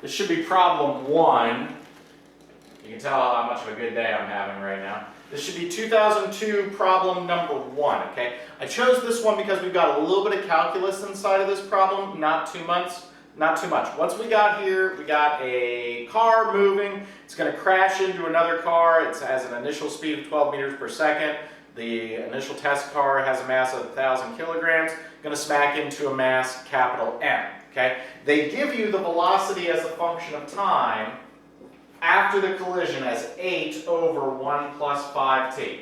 This should be problem 1. You can tell how much of a good day I'm having right now. This should be 2002 problem number 1, okay? I chose this one because we've got a little bit of calculus inside of this problem, not too much. Once we got here, we got a car moving. It's going to crash into another car. It has an initial speed of 12 meters per second. The initial test car has a mass of 1,000 kilograms. Going to smack into a mass capital M, okay? They give you the velocity as a function of time after the collision as 8 over 1 plus 5t.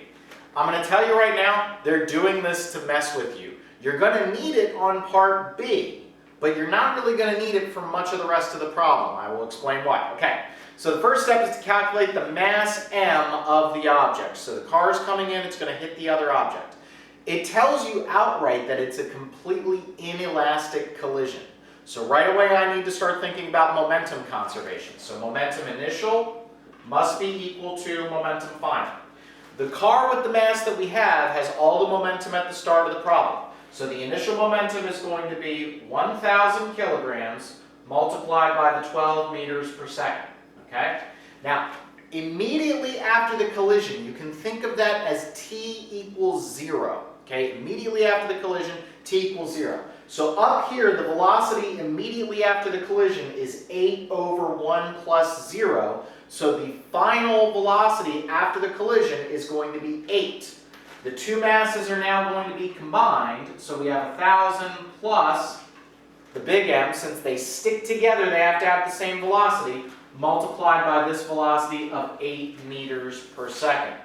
I'm going to tell you right now, they're doing this to mess with you. You're going to need it on part B, but you're not really going to need it for much of the rest of the problem. I will explain why. Okay, so the first step is to calculate the mass m of the object. So the car is coming in, it's going to hit the other object. It tells you outright that it's a completely inelastic collision. So right away I need to start thinking about momentum conservation. So momentum initial must be equal to momentum final. The car with the mass that we have has all the momentum at the start of the problem. So the initial momentum is going to be 1,000 kilograms multiplied by the 12 meters per second. Okay? Now, immediately after the collision, you can think of that as t equals 0. Okay? Immediately after the collision, t equals 0. So up here, the velocity immediately after the collision is 8 over 1 plus 0. So the final velocity after the collision is going to be 8. The two masses are now going to be combined, so we have 1,000 plus the big M. Since they stick together, they have to have the same velocity, multiplied by this velocity of 8 meters per second.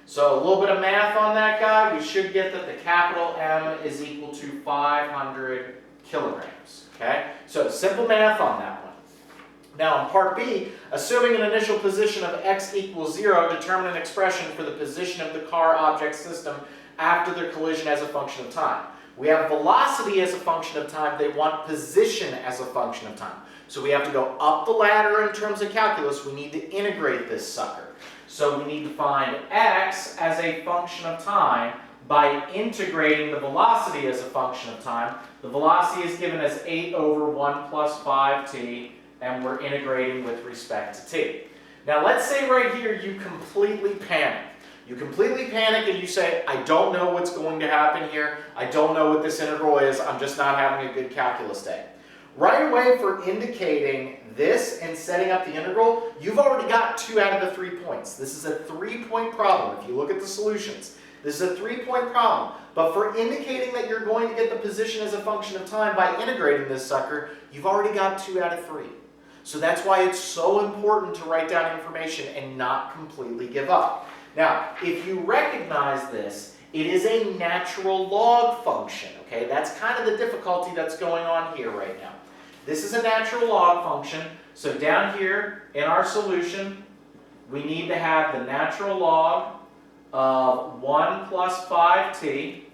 So a little bit of math on that guy, we should get that the capital M is equal to 500 kilograms. Okay? So simple math on that one. Now in part B, assuming an initial position of x equals 0, determine an expression for the position of the car object system after their collision as a function of time. We have velocity as a function of time, they want position as a function of time. So we have to go up the ladder in terms of calculus, we need to integrate this sucker. So we need to find x as a function of time by integrating the velocity as a function of time. The velocity is given as 8 over 1 plus 5t, and we're integrating with respect to t. Now let's say right here you completely panic. You completely panic and you say, I don't know what's going to happen here. I don't know what this integral is. I'm just not having a good calculus day. Right away for indicating this and setting up the integral, you've already got 2 out of the 3 points. This is a 3-point problem. If you look at the solutions, this is a 3-point problem. But for indicating that you're going to get the position as a function of time by integrating this sucker, you've already got 2 out of 3. So that's why it's so important to write down information and not completely give up. Now, if you recognize this, it is a natural log function, okay? That's kind of the difficulty that's going on here right now. This is a natural log function, so down here in our solution, we need to have the natural log of 1 plus 5t,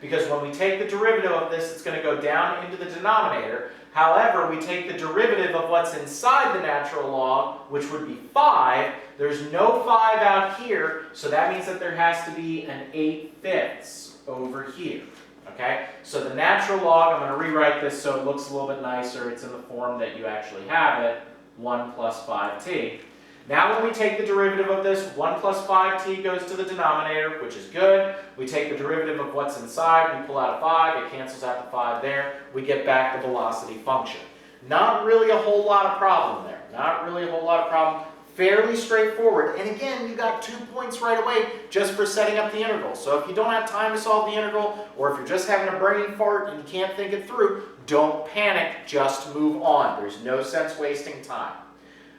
because when we take the derivative of this, it's going to go down into the denominator. However, we take the derivative of what's inside the natural log, which would be 5. There's no 5 out here, so that means that there has to be an 8/5 over here. Okay? So the natural log, I'm going to rewrite this so it looks a little bit nicer. It's in the form that you actually have it, 1 plus 5t. Now when we take the derivative of this, 1 plus 5t goes to the denominator, which is good. We take the derivative of what's inside, we pull out a 5, it cancels out the 5 there. We get back the velocity function. Not really a whole lot of problem there. Not really a whole lot of problem. Fairly straightforward. And again, you got 2 points right away just for setting up the integral. So if you don't have time to solve the integral, or if you're just having a brain fart and you can't think it through, don't panic, just move on. There's no sense wasting time.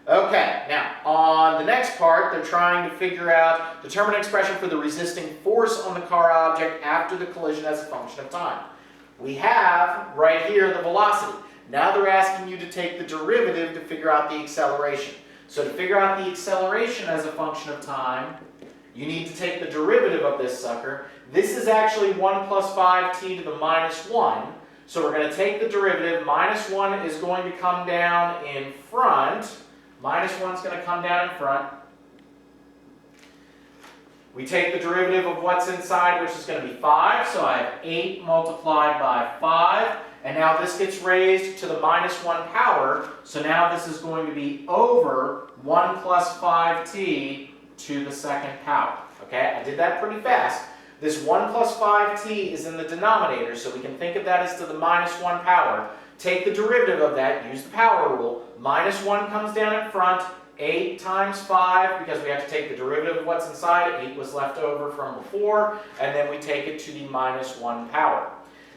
Okay, now on the next part, they're trying to figure out, determine an expression for the resisting force on the car object after the collision as a function of time. We have right here the velocity. Now they're asking you to take the derivative to figure out the acceleration. So to figure out the acceleration as a function of time, you need to take the derivative of this sucker. This is actually 1 plus 5t to the minus 1. So we're going to take the derivative. Minus 1 is going to come down in front. Minus 1 is going to come down in front. We take the derivative of what's inside, which is going to be 5. So I have 8 multiplied by 5. And now this gets raised to the -1 power, so now this is going to be over 1 plus 5t to the second power. Okay, I did that pretty fast. This 1 plus 5t is in the denominator, so we can think of that as to the -1 power. Take the derivative of that, use the power rule. -1 comes down in front, 8 times 5, because we have to take the derivative of what's inside. 8 was left over from before, and then we take it to the -1 power.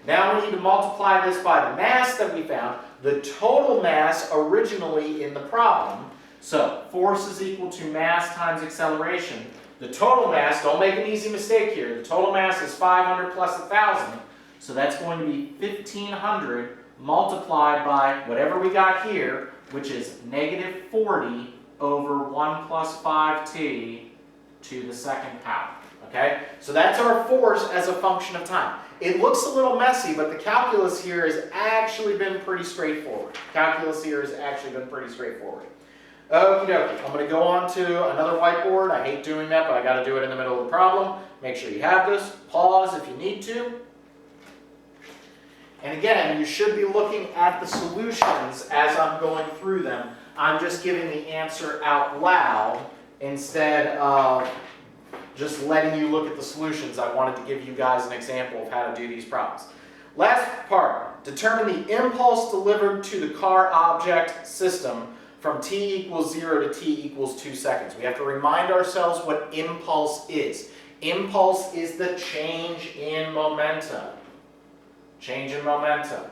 Now we need to multiply this by the mass that we found, the total mass originally in the problem. So, force is equal to mass times acceleration. The total mass, don't make an easy mistake here, the total mass is 500 plus 1,000, so that's going to be 1,500 multiplied by whatever we got here, which is -40 over 1 plus 5t to the second power. Okay? So that's our force as a function of time. It looks a little messy, but the calculus here has actually been pretty straightforward. Okie dokie, I'm going to go on to another whiteboard. I hate doing that, but I got to do it in the middle of the problem. Make sure you have this. Pause if you need to. And again, you should be looking at the solutions as I'm going through them. I'm just giving the answer out loud instead of just letting you look at the solutions. I wanted to give you guys an example of how to do these problems. Last part, determine the impulse delivered to the car object system from t equals 0 to t equals 2 seconds. We have to remind ourselves what impulse is. Impulse is the change in momentum. Change in momentum.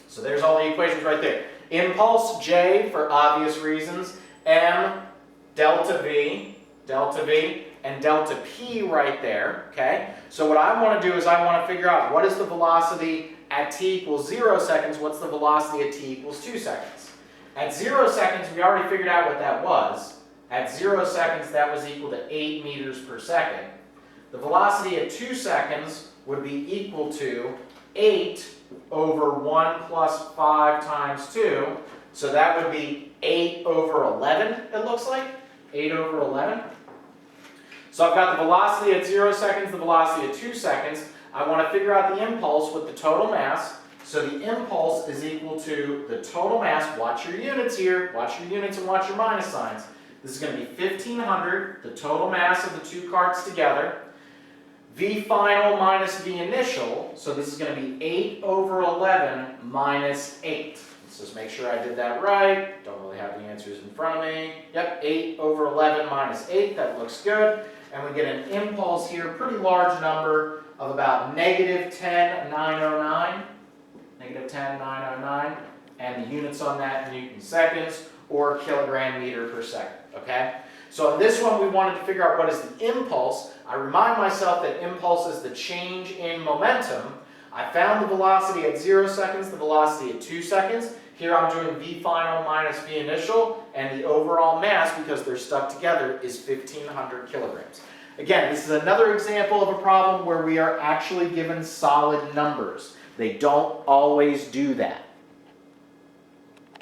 So there's all the equations right there. Impulse, J for obvious reasons, M, delta V, and delta P right there, okay? So what I want to do is I want to figure out what is the velocity at t equals 0 seconds, what's the velocity at t equals 2 seconds. At 0 seconds, we already figured out what that was. At 0 seconds, that was equal to 8 meters per second. The velocity at 2 seconds would be equal to 8 over 1 plus 5 times 2. So that would be 8 over 11, it looks like. 8 over 11. So I've got the velocity at 0 seconds, the velocity at 2 seconds. I want to figure out the impulse with the total mass. So the impulse is equal to the total mass. Watch your units here. Watch your units and watch your minus signs. This is going to be 1,500, the total mass of the two carts together. V final minus V initial. So this is going to be 8 over 11 minus 8. Let's just make sure I did that right. Don't really have the answers in front of me. Yep, 8 over 11 minus 8. That looks good. And we get an impulse here, pretty large number of about -10,909. -10,909. And the units on that in Newton seconds or kilogram meter per second. Okay? So in this one, we wanted to figure out what is the impulse. I remind myself that impulse is the change in momentum. I found the velocity at 0 seconds, the velocity at 2 seconds. Here I'm doing V final minus V initial, and the overall mass, because they're stuck together, is 1,500 kilograms. Again, this is another example of a problem where we are actually given solid numbers. They don't always do that.